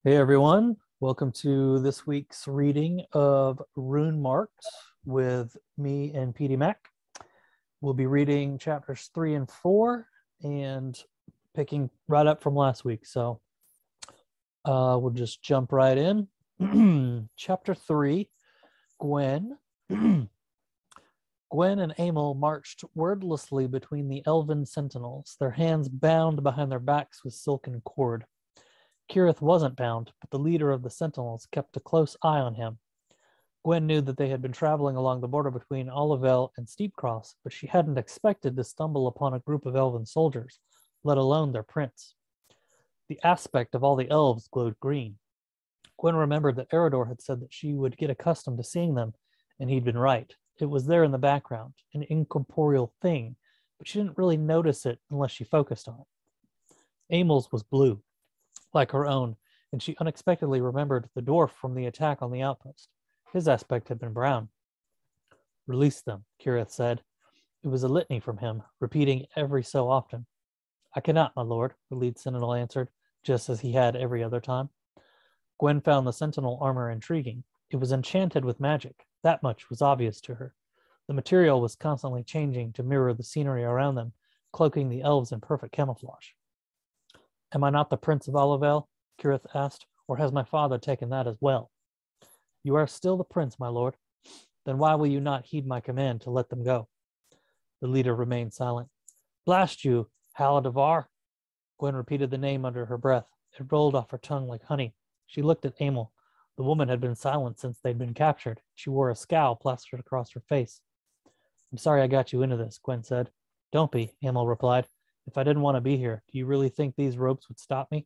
Hey everyone, welcome to this week's reading of Rune Marked with me and pdmac. We'll be reading chapters 3 and 4 and picking right up from last week. So we'll just jump right in. Chapter 3, Gwen. Gwen and Emil marched wordlessly between the elven sentinels, their hands bound behind their backs with silken cord. Kirith wasn't bound, but the leader of the sentinels kept a close eye on him. Gwen knew that they had been traveling along the border between Olivel and Steepcross, but she hadn't expected to stumble upon a group of elven soldiers, let alone their prince. The aspect of all the elves glowed green. Gwen remembered that Eridor had said that she would get accustomed to seeing them, and he'd been right. It was there in the background, an incorporeal thing, but she didn't really notice it unless she focused on it. Emil's was blue, like her own, and she unexpectedly remembered the dwarf from the attack on the outpost. His aspect had been brown. Release them, Kirith said. It was a litany from him, repeating every so often. I cannot, my lord, the lead sentinel answered, just as he had every other time. Gwen found the sentinel armor intriguing. It was enchanted with magic. That much was obvious to her. The material was constantly changing to mirror the scenery around them, cloaking the elves in perfect camouflage. Am I not the Prince of Olivel? Kirith asked, or has my father taken that as well? You are still the prince, my lord. Then why will you not heed my command to let them go? The leader remained silent. Blast you, Haladivar! Gwen repeated the name under her breath. It rolled off her tongue like honey. She looked at Emil. The woman had been silent since they'd been captured. She wore a scowl plastered across her face. I'm sorry I got you into this, Gwen said. Don't be, Emil replied. If I didn't want to be here, do you really think these ropes would stop me?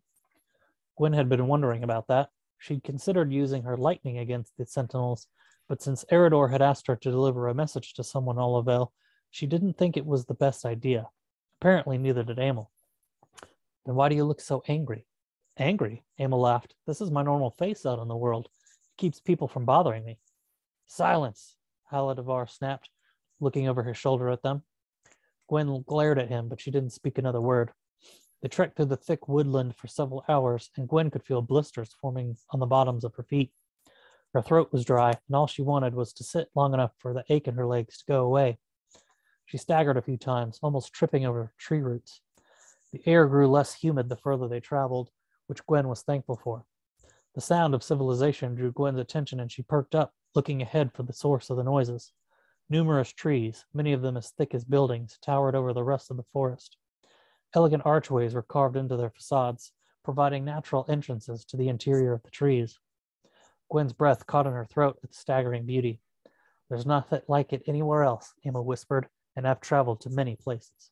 Gwen had been wondering about that. She'd considered using her lightning against the sentinels, but since Eridor had asked her to deliver a message to someone Olivel, she didn't think it was the best idea. Apparently, neither did Emil. Then why do you look so angry? Angry? Emil laughed. This is my normal face out in the world. It keeps people from bothering me. Silence, Haladivar snapped, looking over his shoulder at them. Gwen glared at him, but she didn't speak another word. They trekked through the thick woodland for several hours, and Gwen could feel blisters forming on the bottoms of her feet. Her throat was dry, and all she wanted was to sit long enough for the ache in her legs to go away. She staggered a few times, almost tripping over tree roots. The air grew less humid the further they traveled, which Gwen was thankful for. The sound of civilization drew Gwen's attention, and she perked up, looking ahead for the source of the noises. Numerous trees, many of them as thick as buildings, towered over the rest of the forest. Elegant archways were carved into their facades, providing natural entrances to the interior of the trees. Gwen's breath caught in her throat at the staggering beauty. There's nothing like it anywhere else, Emma whispered, and I've traveled to many places.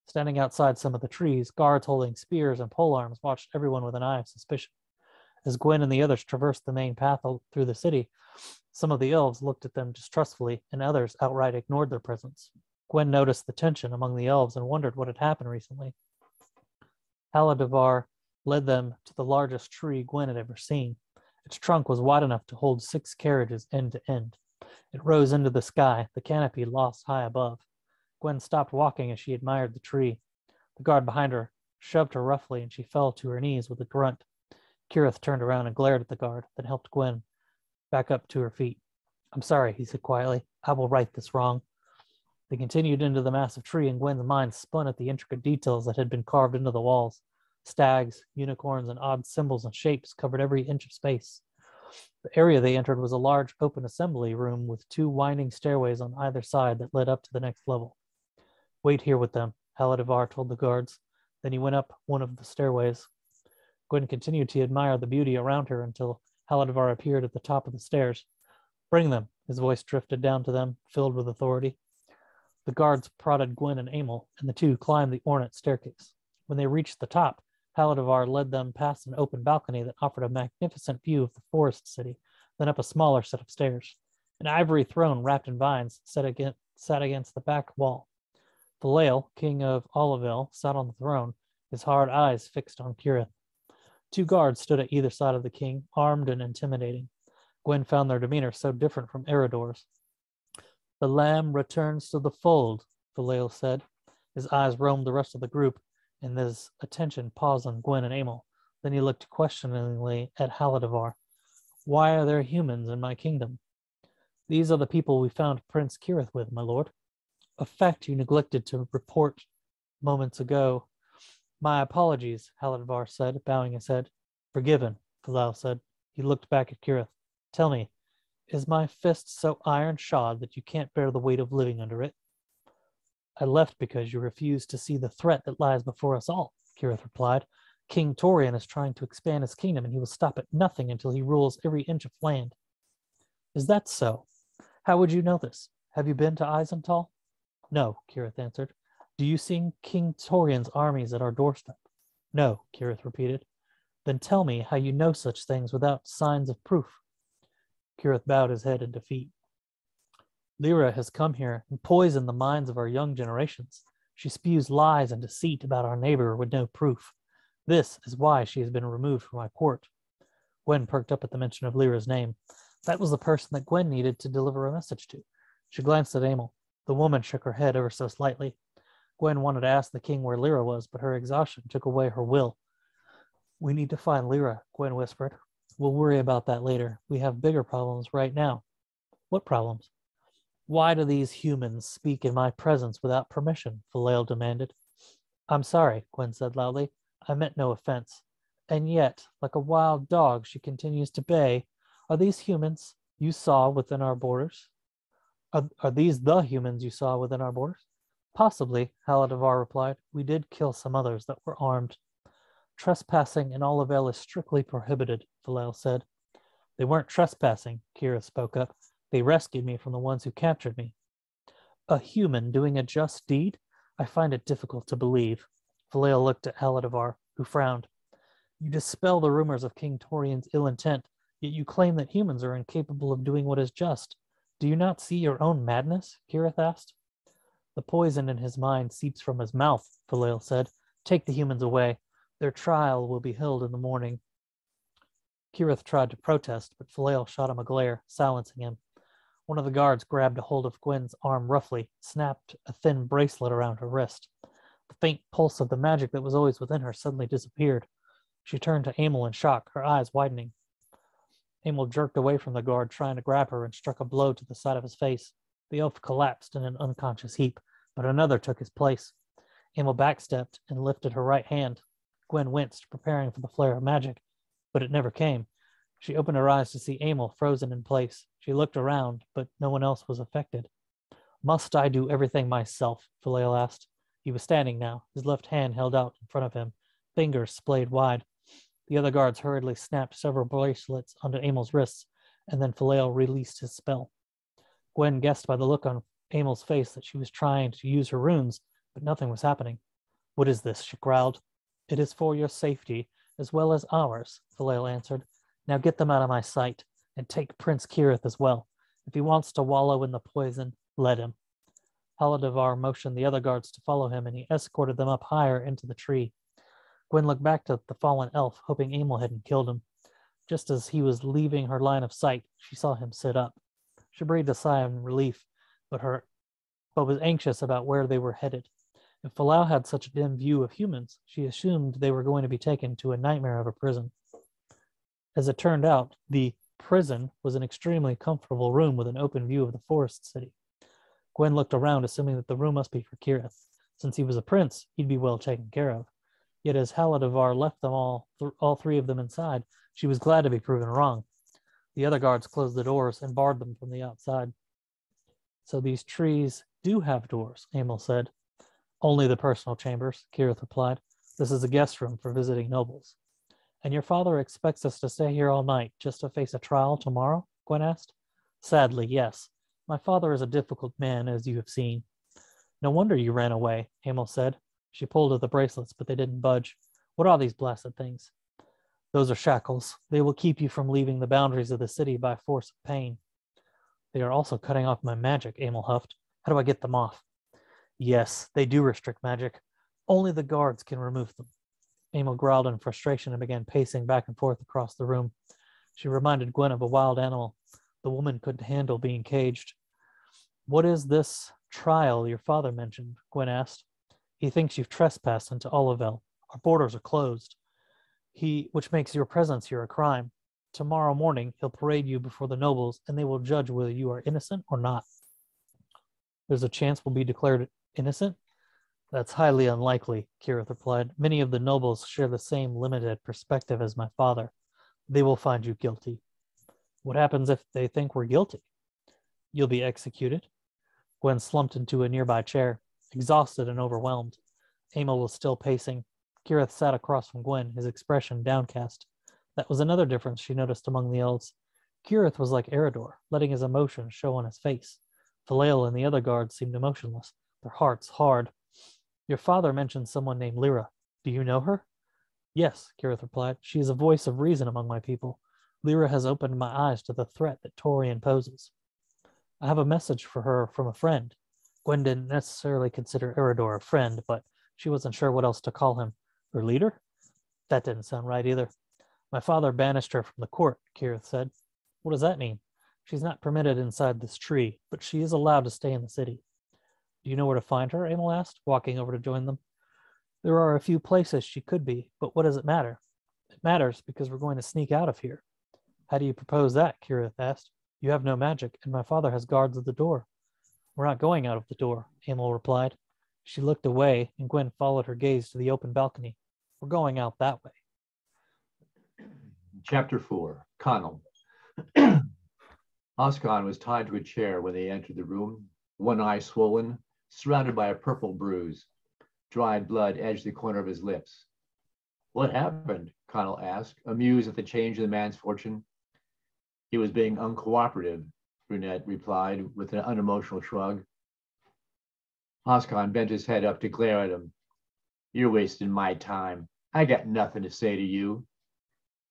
Standing outside some of the trees, guards holding spears and polearms watched everyone with an eye of suspicion. As Gwen and the others traversed the main path through the city, some of the elves looked at them distrustfully, and others outright ignored their presence. Gwen noticed the tension among the elves and wondered what had happened recently. Haladivar led them to the largest tree Gwen had ever seen. Its trunk was wide enough to hold 6 carriages end to end. It rose into the sky, the canopy lost high above. Gwen stopped walking as she admired the tree. The guard behind her shoved her roughly, and she fell to her knees with a grunt. Kirith turned around and glared at the guard, then helped Gwen back up to her feet. I'm sorry, he said quietly. I will right this wrong. They continued into the massive tree, and Gwen's mind spun at the intricate details that had been carved into the walls. Stags, unicorns, and odd symbols and shapes covered every inch of space. The area they entered was a large open assembly room with 2 winding stairways on either side that led up to the next level. Wait here with them, Haladivar told the guards. Then he went up one of the stairways. Gwen continued to admire the beauty around her until Haladivar appeared at the top of the stairs. Bring them, his voice drifted down to them, filled with authority. The guards prodded Gwen and Emil, and the 2 climbed the ornate staircase. When they reached the top, Haladivar led them past an open balcony that offered a magnificent view of the forest city, then up a smaller set of stairs. An ivory throne wrapped in vines sat against the back wall. Valael, king of Olivel, sat on the throne, his hard eyes fixed on Kirith. 2 guards stood at either side of the king, armed and intimidating. Gwen found their demeanor so different from Eridor's. The lamb returns to the fold, Valael said. His eyes roamed the rest of the group, and his attention paused on Gwen and Emil. Then he looked questioningly at Haladivar. Why are there humans in my kingdom? These are the people we found Prince Kirith with, my lord. A fact you neglected to report moments ago. My apologies, Haladivar said, bowing his head. Forgiven, Falal said. He looked back at Kirith. Tell me, is my fist so iron-shod that you can't bear the weight of living under it? I left because you refused to see the threat that lies before us all, Kirith replied. King Torian is trying to expand his kingdom, and he will stop at nothing until he rules every inch of land. Is that so? How would you know this? Have you been to Eisenthal? No, Kirith answered. Do you see King Torian's armies at our doorstep? No, Kirith repeated. Then tell me how you know such things without signs of proof. Kirith bowed his head in defeat. Lyra has come here and poisoned the minds of our young generations. She spews lies and deceit about our neighbor with no proof. This is why she has been removed from my court. Gwen perked up at the mention of Lyra's name. That was the person that Gwen needed to deliver a message to. She glanced at Emil. The woman shook her head ever so slightly. Gwen wanted to ask the king where Lyra was, but her exhaustion took away her will. We need to find Lyra, Gwen whispered. We'll worry about that later. We have bigger problems right now. What problems? Why do these humans speak in my presence without permission? Falale demanded. I'm sorry, Gwen said loudly. I meant no offense. And yet, like a wild dog, she continues to bay. Are these humans you saw within our borders? Are these the humans you saw within our borders? Possibly, Haladivar replied. We did kill some others that were armed. Trespassing in Olivel is strictly prohibited, Falale said. They weren't trespassing, Kira spoke up. They rescued me from the ones who captured me. A human doing a just deed? I find it difficult to believe. Falale looked at Haladivar, who frowned. You dispel the rumors of King Torian's ill intent, yet you claim that humans are incapable of doing what is just. Do you not see your own madness? Kirith asked. The poison in his mind seeps from his mouth, Falale said. Take the humans away. Their trial will be held in the morning. Kirith tried to protest, but Falale shot him a glare, silencing him. One of the guards grabbed a hold of Gwen's arm roughly, snapped a thin bracelet around her wrist. The faint pulse of the magic that was always within her suddenly disappeared. She turned to Emil in shock, her eyes widening. Emil jerked away from the guard, trying to grab her, and struck a blow to the side of his face. The elf collapsed in an unconscious heap, but another took his place. Emil backstepped and lifted her right hand. Gwen winced, preparing for the flare of magic, but it never came. She opened her eyes to see Emil frozen in place. She looked around, but no one else was affected. Must I do everything myself? Falale asked. He was standing now, his left hand held out in front of him, fingers splayed wide. The other guards hurriedly snapped several bracelets onto Emil's wrists, and then Falale released his spell. Gwen guessed by the look on Emil's face that she was trying to use her runes, but nothing was happening. What is this? She growled. It is for your safety, as well as ours, Falale answered. Now get them out of my sight, and take Prince Kirith as well. If he wants to wallow in the poison, let him. Haladivar motioned the other guards to follow him, and he escorted them up higher into the tree. Gwen looked back to the fallen elf, hoping Emil hadn't killed him. Just as he was leaving her line of sight, she saw him sit up. She breathed a sigh of relief, but was anxious about where they were headed. If Falale had such a dim view of humans, she assumed they were going to be taken to a nightmare of a prison. As it turned out, the prison was an extremely comfortable room with an open view of the forest city. Gwen looked around, assuming that the room must be for Kirith. Since he was a prince, he'd be well taken care of. Yet as Haladivar left them all three of them inside, she was glad to be proven wrong. The other guards closed the doors and barred them from the outside. So these trees do have doors, Emil said. Only the personal chambers, Kirith replied. This is a guest room for visiting nobles. And your father expects us to stay here all night just to face a trial tomorrow? Gwen asked. Sadly, yes. My father is a difficult man, as you have seen. No wonder you ran away, Emil said. She pulled at the bracelets, but they didn't budge. What are these blasted things? Those are shackles. They will keep you from leaving the boundaries of the city by force of pain. They are also cutting off my magic, Emil huffed. How do I get them off? Yes, they do restrict magic. Only the guards can remove them. Emil growled in frustration and began pacing back and forth across the room. She reminded Gwen of a wild animal. The woman couldn't handle being caged. What is this trial your father mentioned? Gwen asked. He thinks you've trespassed into Olivel. Our borders are closed. which makes your presence here a crime. Tomorrow morning, he'll parade you before the nobles, and they will judge whether you are innocent or not. There's a chance we'll be declared innocent? That's highly unlikely, Kirith replied. Many of the nobles share the same limited perspective as my father. They will find you guilty. What happens if they think we're guilty? You'll be executed. Gwen slumped into a nearby chair, exhausted and overwhelmed. Emil was still pacing. Kirith sat across from Gwen, his expression downcast. That was another difference she noticed among the elves. Kirith was like Eridor, letting his emotions show on his face. Falael and the other guards seemed emotionless, their hearts hard. Your father mentioned someone named Lyra. Do you know her? Yes, Kirith replied. She is a voice of reason among my people. Lyra has opened my eyes to the threat that Torian poses. I have a message for her from a friend. Gwen didn't necessarily consider Eridor a friend, but she wasn't sure what else to call him. Her leader? That didn't sound right either. My father banished her from the court, Kirith said. What does that mean? She's not permitted inside this tree, but she is allowed to stay in the city. Do you know where to find her? Emil asked, walking over to join them. There are a few places she could be, but what does it matter? It matters because we're going to sneak out of here. How do you propose that? Kirith asked. You have no magic, and my father has guards at the door. We're not going out of the door, Emil replied. She looked away, and Gwen followed her gaze to the open balcony. We're going out that way. Chapter 4, Connell. Oscan was tied to a chair when they entered the room, one eye swollen, surrounded by a purple bruise. Dried blood edged the corner of his lips. What happened? Connell asked, amused at the change in the man's fortune. He was being uncooperative, Brunette replied with an unemotional shrug. Oscan bent his head up to glare at him. You're wasting my time. I got nothing to say to you.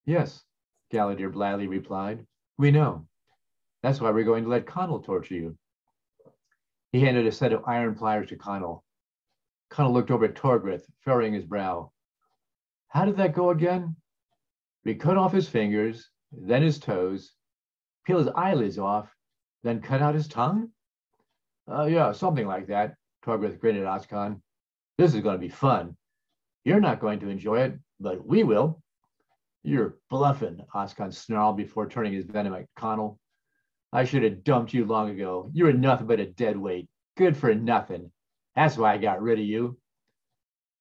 Yes, Gallagher blithely replied. We know. That's why we're going to let Connell torture you. He handed a set of iron pliers to Connell. Connell looked over at Torgrith, furrowing his brow. How did that go again? We cut off his fingers, then his toes, peel his eyelids off, then cut out his tongue? Yeah, something like that, Torgrith grinned at Oscan. This is going to be fun. You're not going to enjoy it, but we will. You're bluffing, Oscan snarled before turning his venom at Connell. I should have dumped you long ago. You were nothing but a dead weight. Good for nothing. That's why I got rid of you.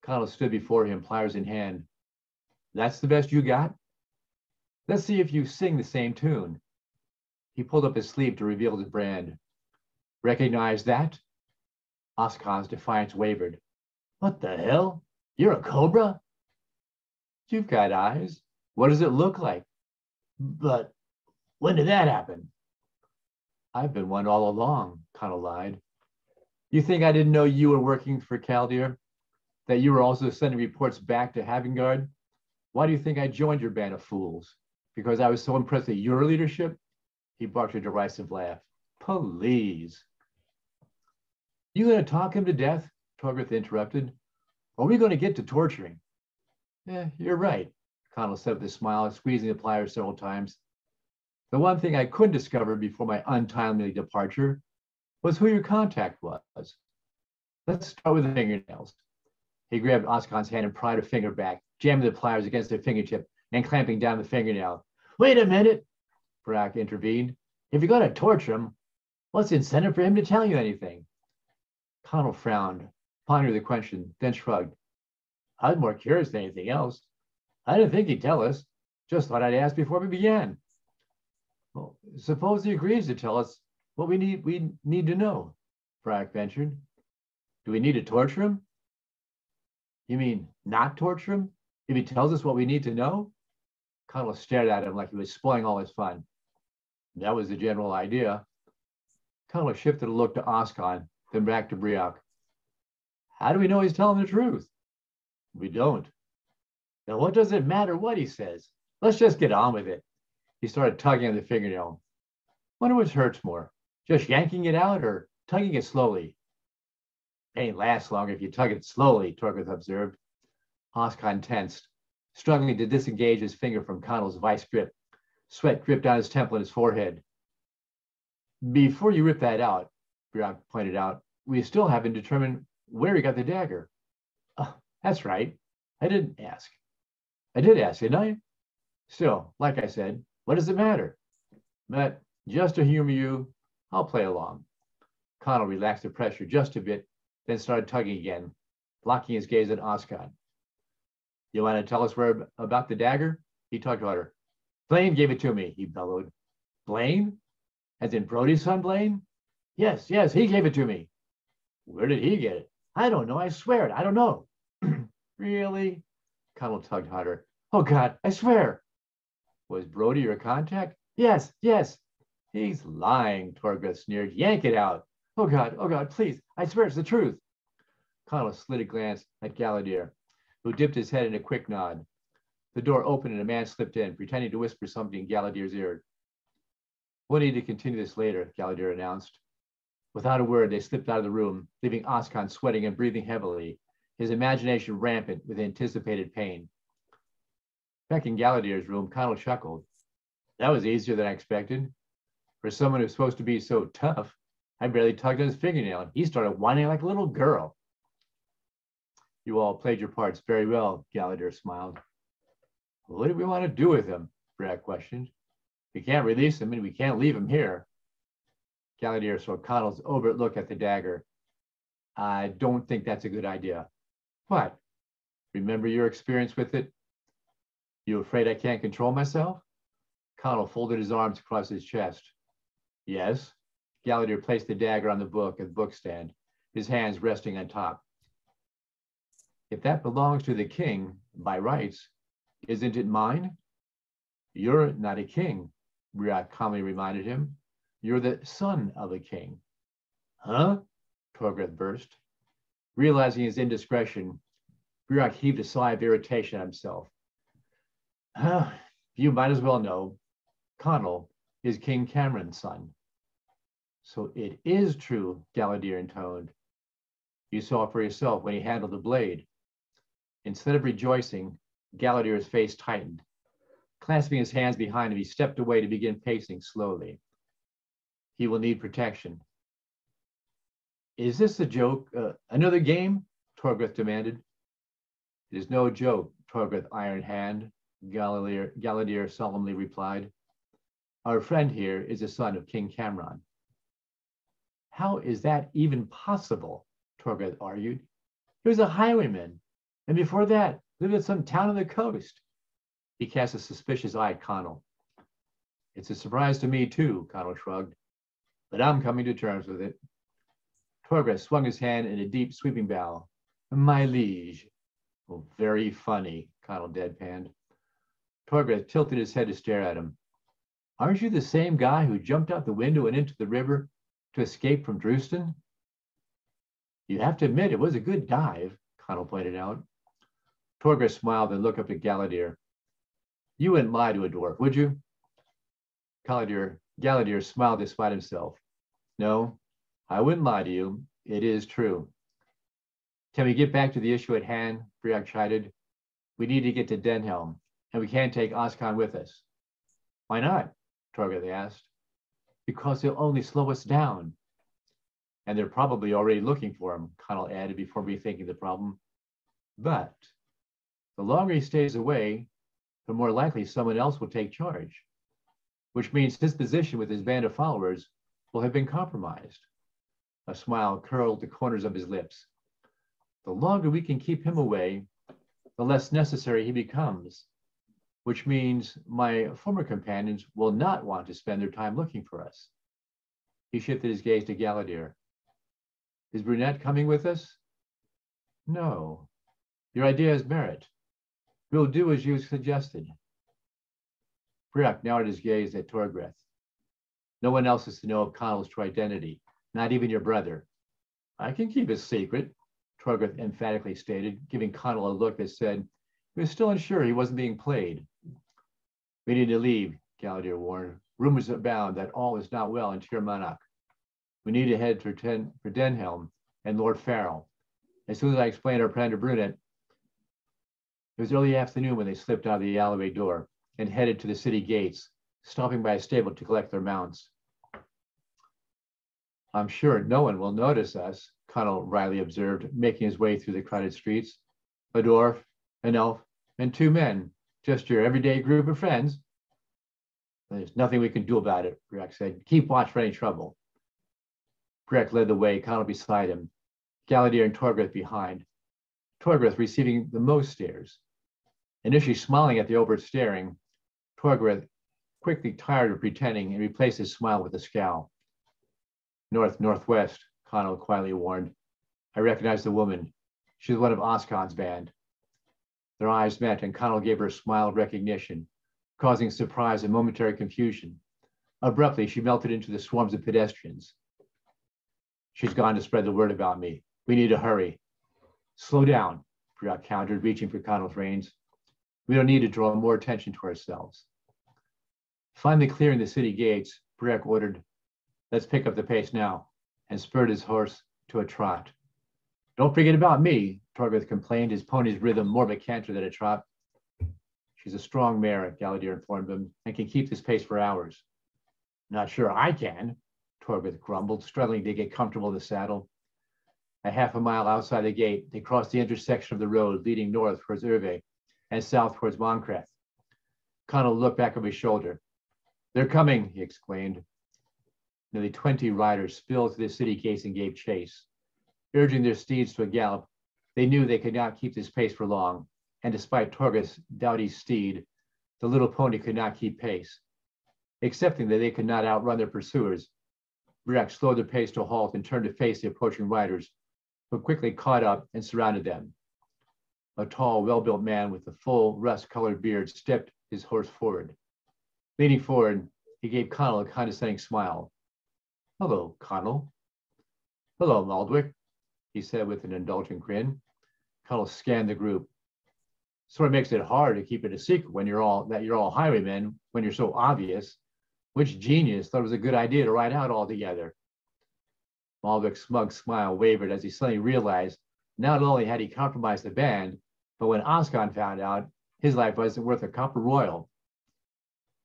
Connell stood before him, pliers in hand. That's the best you got? Let's see if you sing the same tune. He pulled up his sleeve to reveal his brand. Recognize that? Oscan's defiance wavered. What the hell? You're a cobra? You've got eyes. What does it look like? But when did that happen? I've been one all along, Connell lied. You think I didn't know you were working for Caldir? That you were also sending reports back to Havengard? Why do you think I joined your band of fools? Because I was so impressed with your leadership? He barked a derisive laugh. Please. You going to talk him to death? Torgrith interrupted. Or are we going to get to torturing? You're right, Connell said with a smile, squeezing the pliers several times. The one thing I couldn't discover before my untimely departure was who your contact was. Let's start with the fingernails. He grabbed Oscan's hand and pried a finger back, jamming the pliers against their fingertip and clamping down the fingernail. Wait a minute, Barak intervened. If you're going to torture him, what's the incentive for him to tell you anything? Connell frowned, pondered the question, then shrugged. I was more curious than anything else. I didn't think he'd tell us. Just thought I'd ask before we began. Well, suppose he agrees to tell us what we need to know, Barak ventured. Do we need to torture him? You mean not torture him? If he tells us what we need to know? Connell stared at him like he was spoiling all his fun. That was the general idea. Connell shifted a look to Oscan, then back to Briok. How do we know he's telling the truth? We don't. Now what does it matter what he says? Let's just get on with it. He started tugging at the fingernail. Wonder which hurts more, just yanking it out or tugging it slowly? Pain lasts longer if you tug it slowly, Torgrith observed. Oscan tensed, struggling to disengage his finger from Connell's vice grip. Sweat dripped down his temple and his forehead. Before you rip that out, Briok pointed out, we still haven't determined where he got the dagger. That's right. I didn't ask. I did ask, didn't I? Still, like I said, what does it matter? But just to humor you, I'll play along. Connell relaxed the pressure just a bit, then started tugging again, locking his gaze at Oscar. You want to tell us where about the dagger? He tugged harder. Blaine gave it to me, he bellowed. Blaine? As in Brody's son, Blaine? Yes, he gave it to me. Where did he get it? I don't know, I swear it, I don't know. Really? Connell tugged harder. Oh God, I swear. Was Brody your contact? Yes. He's lying, Torgreath sneered. Yank it out. Oh God, please. I swear it's the truth. Connell slid a glance at Gallaudet, who dipped his head in a quick nod. The door opened and a man slipped in, pretending to whisper something in Gallaudet's ear. We'll need to continue this later, Gallaudet announced. Without a word, they slipped out of the room, leaving Oscar sweating and breathing heavily, his imagination rampant with anticipated pain. Back in Gallaudet's room, Connell chuckled. That was easier than I expected. For someone who's supposed to be so tough, I barely tugged on his fingernail, and he started whining like a little girl. You all played your parts very well, Gallaudet smiled. What do we want to do with him? Brad questioned. We can't release him, and we can't leave him here. Gallaudet saw Connell's overt look at the dagger. I don't think that's a good idea. What? Remember your experience with it? You afraid I can't control myself? Connell folded his arms across his chest. Yes. Gallaudet placed the dagger on the book at the bookstand, his hands resting on top. If that belongs to the king, by rights, isn't it mine? You're not a king, Briac calmly reminded him. You're the son of a king. Huh? Torgreath burst. Realizing his indiscretion, Briac heaved a sigh of irritation at himself. You might as well know. Connell is King Cameron's son. So it is true, Gallaudet intoned. You saw for yourself when he handled the blade. Instead of rejoicing, Gallaudet's face tightened. Clasping his hands behind him, he stepped away to begin pacing slowly. He will need protection. Is this a joke? Another game? Torgreath demanded. It is no joke, Torgreath Iron Hand, Gallaudet solemnly replied. Our friend here is the son of King Cameron. How is that even possible? Torgreath argued. He was a highwayman, and before that, lived in some town on the coast. He cast a suspicious eye at Connell. It's a surprise to me, too, Connell shrugged, but I'm coming to terms with it. Torgreath swung his hand in a deep, sweeping bow. My liege. Oh, very funny, Connell deadpanned. Torgreath tilted his head to stare at him. Aren't you the same guy who jumped out the window and into the river to escape from Drewston? You have to admit it was a good dive, Connell pointed out. Torgreath smiled and looked up at Gallaudet. You wouldn't lie to a dwarf, would you? Gallaudet smiled despite himself. No, I wouldn't lie to you. It is true. Can we get back to the issue at hand? Briac chided. We need to get to Denhelm, and we can't take Oscar with us. Why not? Torgreath asked. Because he'll only slow us down. And they're probably already looking for him, Connell added before rethinking the problem. But the longer he stays away, the more likely someone else will take charge, which means his position with his band of followers will have been compromised. A smile curled the corners of his lips. The longer we can keep him away, the less necessary he becomes, which means my former companions will not want to spend their time looking for us. He shifted his gaze to Gallaudet. Is Brunette coming with us? No. Your idea has merit. We'll do as you suggested. Briac narrowed his gaze at Torgreath. No one else is to know of Connell's true identity, not even your brother. I can keep his secret, Torgreath emphatically stated, giving Connell a look that said he was still unsure he wasn't being played. We need to leave, Gallaudet warned. Rumors abound that all is not well in Tir Monach. We need to head for Denhelm and Lord Farrell. As soon as I explained our plan to Brunette, it was early afternoon when they slipped out of the alleyway door and headed to the city gates, stopping by a stable to collect their mounts. I'm sure no one will notice us, Connell wryly observed, making his way through the crowded streets. A dwarf, an elf, and two men, Just your everyday group of friends. There's nothing we can do about it, Briac said. Keep watch for any trouble. Briac led the way, Connell beside him, Galadier and Torgrith behind. Torgrith receiving the most stares. Initially smiling at the overstaring, Torgrith quickly tired of pretending and replaced his smile with a scowl. Northwest, Connell quietly warned. I recognized the woman. She was one of Oscon's band. Their eyes met, and Connell gave her a smile of recognition, causing surprise and momentary confusion. Abruptly, she melted into the swarms of pedestrians. She's gone to spread the word about me. We need to hurry. Slow down, Briac countered, reaching for Connell's reins. We don't need to draw more attention to ourselves. Finally clearing the city gates, Briac ordered, let's pick up the pace now, and spurred his horse to a trot. Don't forget about me, Torgrith complained, his pony's rhythm more of a canter than a trot. She's a strong mare, Galadier informed him, and can keep this pace for hours. Not sure I can, Torgrith grumbled, struggling to get comfortable in the saddle. A half a mile outside the gate, they crossed the intersection of the road leading north towards Hervé and south towards Monkreth. Connell looked back over his shoulder. They're coming, he exclaimed. Nearly 20 riders spilled through the city gates and gave chase. Urging their steeds to a gallop, they knew they could not keep this pace for long, and despite Torgrith's doughty steed, the little pony could not keep pace. Accepting that they could not outrun their pursuers, Briac slowed the pace to a halt and turned to face the approaching riders, who quickly caught up and surrounded them. A tall, well-built man with a full, rust-colored beard stepped his horse forward. Leaning forward, he gave Connell a condescending smile. Hello, Connell. Hello, Maldwick, he said with an indulgent grin. Connell scanned the group. Sort of makes it hard to keep it a secret when you're all highwaymen, when you're so obvious. Which genius thought it was a good idea to ride out all together? Maldwick's smug smile wavered as he suddenly realized not only had he compromised the band, but when Oscon found out, his life wasn't worth a copper royal.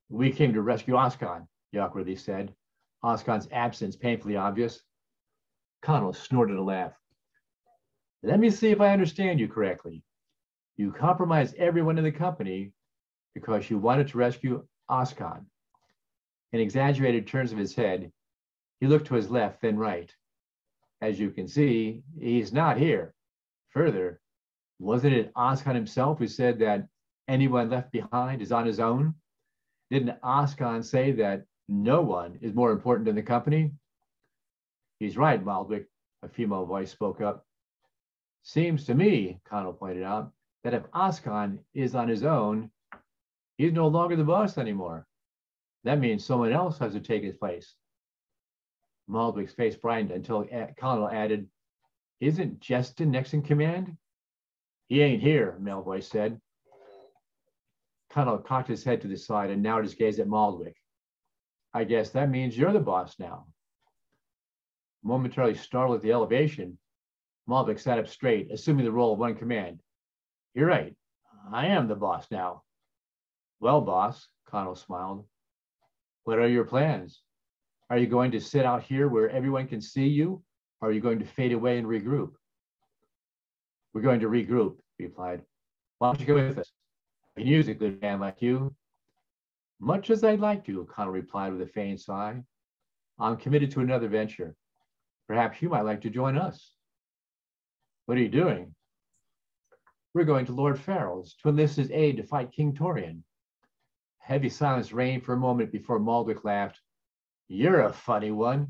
We came to rescue Oscon, he awkwardly said, Oscon's absence painfully obvious. Connell snorted a laugh. Let me see if I understand you correctly. You compromised everyone in the company because you wanted to rescue Oscon. In exaggerated turns of his head, he looked to his left, then right. As you can see, he's not here. Further, wasn't it Oscon himself who said that anyone left behind is on his own? Didn't Oscon say that no one is more important than the company? He's right, Maldwick, a female voice spoke up. Seems to me, Connell pointed out, that if Oscon is on his own, he's no longer the boss anymore. That means someone else has to take his place. Maldwick's face brightened until Connell added, isn't Jeston next in command? He ain't here, a male voice said. Connell cocked his head to the side and narrowed his gaze at Maldwick. I guess that means you're the boss now. Momentarily startled at the elevation, Maldwick sat up straight, assuming the role of one in command. You're right. I am the boss now. Well, boss, Connell smiled. What are your plans? Are you going to sit out here where everyone can see you? Or are you going to fade away and regroup? We're going to regroup, he replied. Why don't you go with us? I can use a good man like you. Much as I'd like to, Connell replied with a faint sigh. I'm committed to another venture. Perhaps you might like to join us. What are you doing? We're going to Lord Farrell's to enlist his aid to fight King Torian. Heavy silence reigned for a moment before Maldwick laughed. You're a funny one.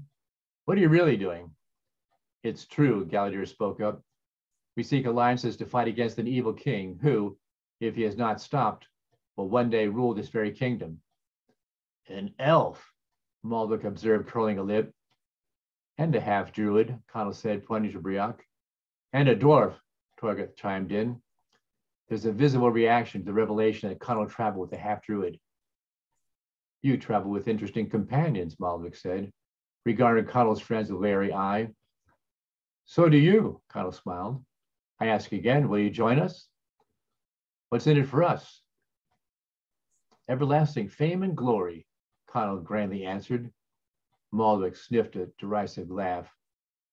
What are you really doing? It's true, Galadier spoke up. We seek alliances to fight against an evil king who, if he is not stopped, will one day rule this very kingdom. An elf, Maldwick observed, curling a lip. And a half-druid, Connell said, pointing to Briac. And a dwarf, Torgrith chimed in. There's a visible reaction to the revelation that Connell traveled with a half-druid. You travel with interesting companions, Maldwick said, regarding Connell's friends with a wary eye. So do you, Connell smiled. I ask again, will you join us? What's in it for us? Everlasting fame and glory, Connell grandly answered. Maldwick sniffed a derisive laugh.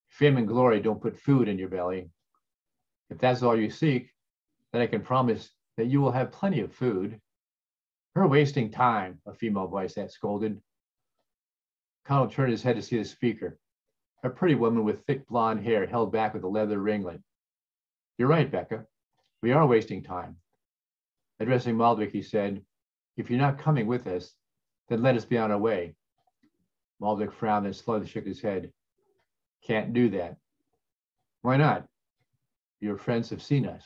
Fame and glory don't put food in your belly. If that's all you seek, then I can promise that you will have plenty of food. We're wasting time, a female voice had scolded. Connell turned his head to see the speaker, a pretty woman with thick blonde hair held back with a leather ringlet. You're right, Becca. We are wasting time. Addressing Maldwick, he said, if you're not coming with us, then let us be on our way. Maldwick frowned and slowly shook his head. Can't do that. Why not? Your friends have seen us.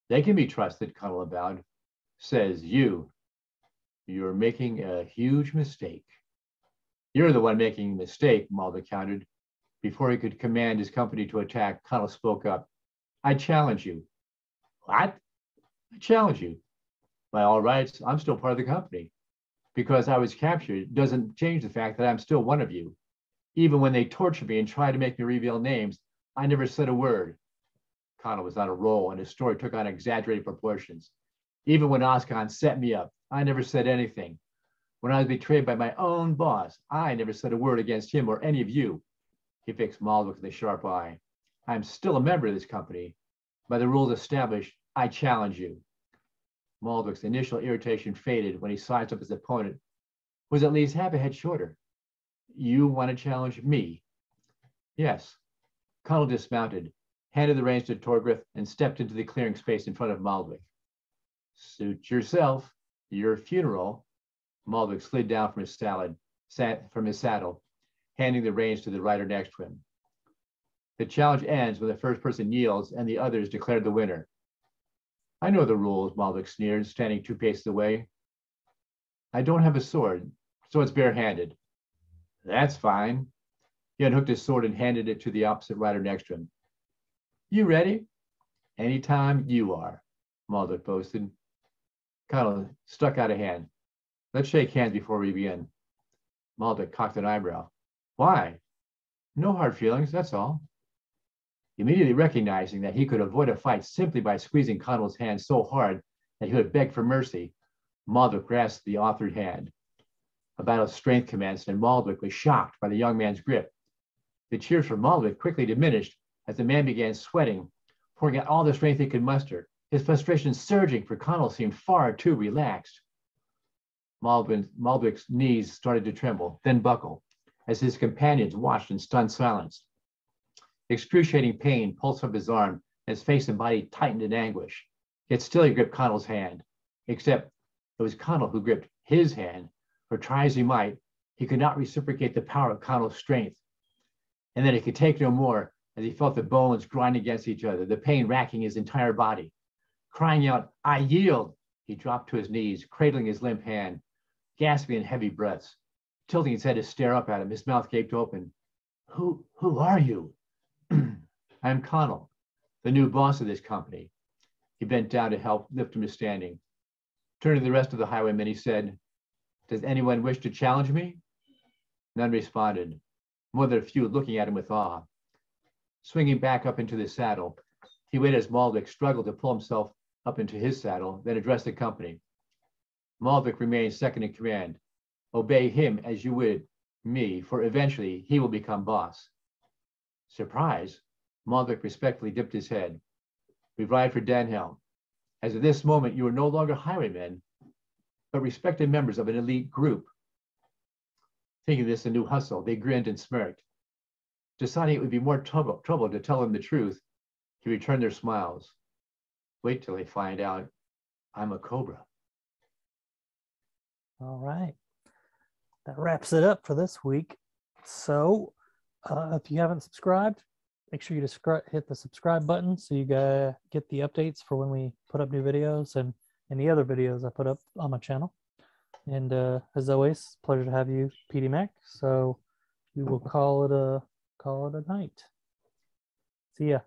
They can be trusted, Connell avowed. Says you. You're making a huge mistake. You're the one making a mistake, Maldwick countered. Before he could command his company to attack, Connell spoke up. I challenge you. What? I challenge you. By all rights, I'm still part of the company. Because I was captured doesn't change the fact that I'm still one of you. Even when they tortured me and tried to make me reveal names, I never said a word. Connell was on a roll and his story took on exaggerated proportions. Even when Oscon set me up, I never said anything. When I was betrayed by my own boss, I never said a word against him or any of you. He fixed Maldwick with a sharp eye. I'm still a member of this company. By the rules established, I challenge you. Maldwick's initial irritation faded when he sized up his opponent, who was at least half a head shorter. You want to challenge me? Yes. Connell dismounted, handed the reins to Torgriff, and stepped into the clearing space in front of Maldwick. Suit yourself. Your funeral. Maldwick slid down from his saddle, handing the reins to the rider next to him. The challenge ends when the first person yields and the others declare the winner. I know the rules, Maldwick sneered, standing 2 paces away. I don't have a sword, so it's barehanded. That's fine. He unhooked his sword and handed it to the opposite rider next to him. You ready? Anytime you are, Maldwick boasted. Connell stuck out a hand. Let's shake hands before we begin. Maldwick cocked an eyebrow. Why? No hard feelings, that's all. Immediately recognizing that he could avoid a fight simply by squeezing Connell's hand so hard that he would beg for mercy, Maldwick grasped the offered hand. A battle of strength commenced, and Maldwick was shocked by the young man's grip. The cheers for Maldwick quickly diminished as the man began sweating, pouring out all the strength he could muster. His frustration surging, for Connell seemed far too relaxed. Maldwick's knees started to tremble, then buckle, as his companions watched in stunned silence. Excruciating pain pulsed up his arm, and his face and body tightened in anguish. Yet still he gripped Connell's hand, except it was Connell who gripped his hand, for try as he might, he could not reciprocate the power of Connell's strength. And then he could take no more as he felt the bones grinding against each other, the pain racking his entire body. Crying out, I yield, he dropped to his knees, cradling his limp hand, gasping in heavy breaths, tilting his head to stare up at him, his mouth gaped open. Who are you? I'm Connell, the new boss of this company. He bent down to help lift him to standing. Turning to the rest of the highwaymen, he said, does anyone wish to challenge me? None responded, more than a few looking at him with awe. Swinging back up into the saddle, he waited as Maldwick struggled to pull himself up into his saddle, then addressed the company. Maldwick remained second in command. Obey him as you would me, for eventually he will become boss. Surprised, Maldwick respectfully dipped his head. We ride for Denhelm. As of this moment, you are no longer highwaymen, but respected members of an elite group. Thinking this a new hustle, they grinned and smirked. Deciding it would be more trouble to tell them the truth, he returned their smiles. Wait till they find out I'm a cobra. All right. That wraps it up for this week. So if you haven't subscribed, make sure you hit the subscribe button so you get the updates for when we put up new videos and any other videos I put up on my channel. And as always, pleasure to have you, pdmac. So we will call it a night. See ya.